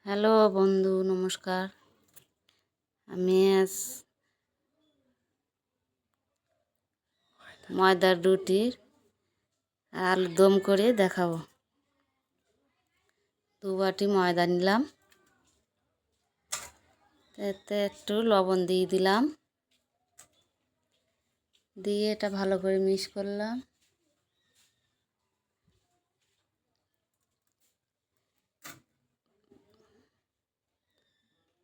Hello বন্ধু, নমস্কার। আমি আজ ময়দার রুটির আলুর দম করে দেখাবো। 2 বাটি ময়দা নিলাম, এতে একটু লবণ দিয়ে দিলাম, দিয়ে এটা ভালো করে মিক্স করলাম।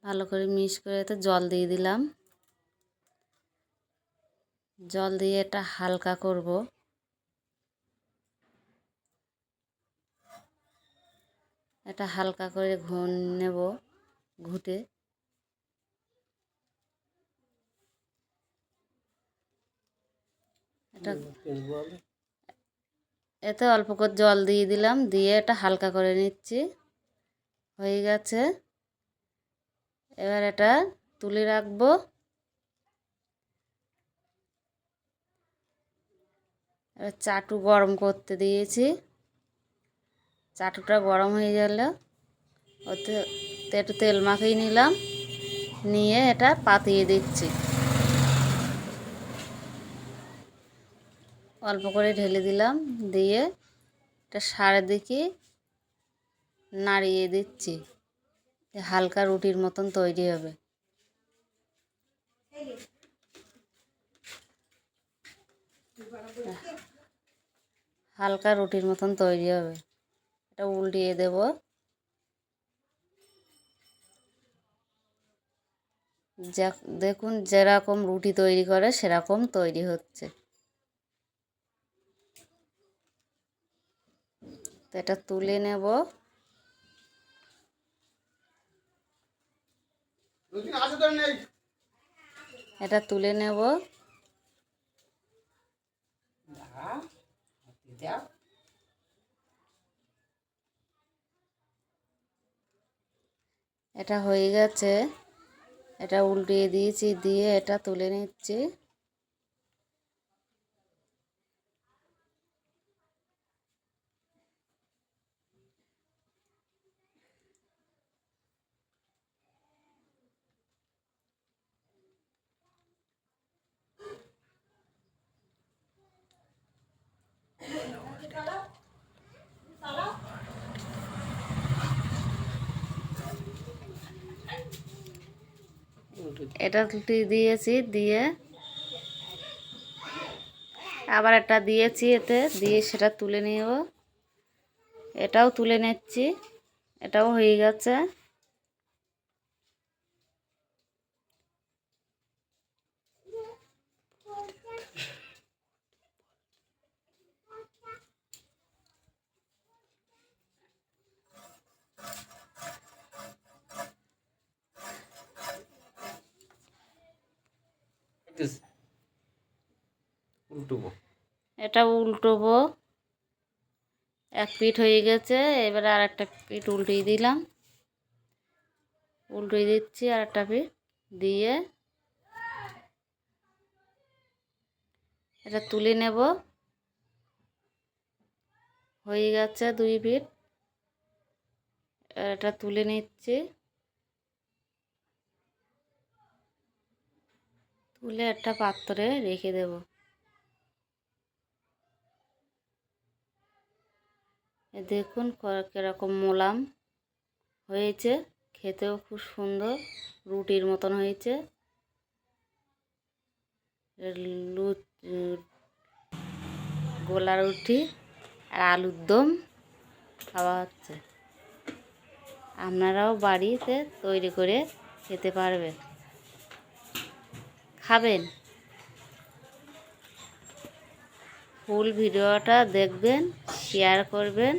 ভালো করে মিক্স করে এতে জল দিয়ে দিলাম। জল দিয়ে এটা হালকা করব। এটা হালকা করে নেব, ঘুটে। এটা এতে অল্প করে জল দিয়ে দিলাম, দিয়ে এটা হালকা করে নিচ্ছি। হয়ে গেছে, এবার এটা তুলে রাখবো। এবার চাটু গরম করতে দিয়েছি। চাটুটা গরম হয়ে গেলে ওতে একটু তেল মাখিয়ে নিলাম, নিয়ে এটা পাতিয়ে দিচ্ছি। অল্প করে ঢেলে দিলাম, দিয়ে এটা চারিদিকে নাড়িয়ে দিচ্ছি। হালকা রুটির মতন তৈরি হবে। হালকা রুটির মতন তৈরি হবে। এটা উল্টিয়ে দেব। দেখুন, যেরকম রুটি তৈরি করে সেরকম তৈরি হচ্ছে। তো এটা তুলে নেব। এটা তুলে নেব। এটা হয়ে গেছে, এটা উল্টিয়ে দিয়েছি, দিয়ে এটা তুলে নিচ্ছি। এটা উল্টিয়ে দিয়েছি, দিয়ে আবার একটা দিয়েছি, এতে দিয়ে সেটা তুলে নেব। এটাও তুলে নিচ্ছি। এটাও হয়ে গেছে। এটা উল্টোবো। এক পিঠ হয়ে গেছে, এবারে আর একটা পিঠ উল্টিয়ে দিলাম। উল্টিয়ে দিচ্ছি আর একটা পিঠ দিয়ে এটা তুলে নেব। হয়ে গেছে 2 পিঠ। এটা তুলে নিচ্ছি। তুলে একটা পাত্রে রেখে দেব। দেখুন কীরকম মোলাম হয়েছে, খেতেও খুব সুন্দর, রুটির মতন হয়েছে। গোলা রুটি আর আলুর দম খাওয়া হচ্ছে। আপনারাও বাড়িতে তৈরি করে খেতে পারবেন, খাবেন। ফুল ভিডিওটা দেখবেন, শেয়ার করবেন।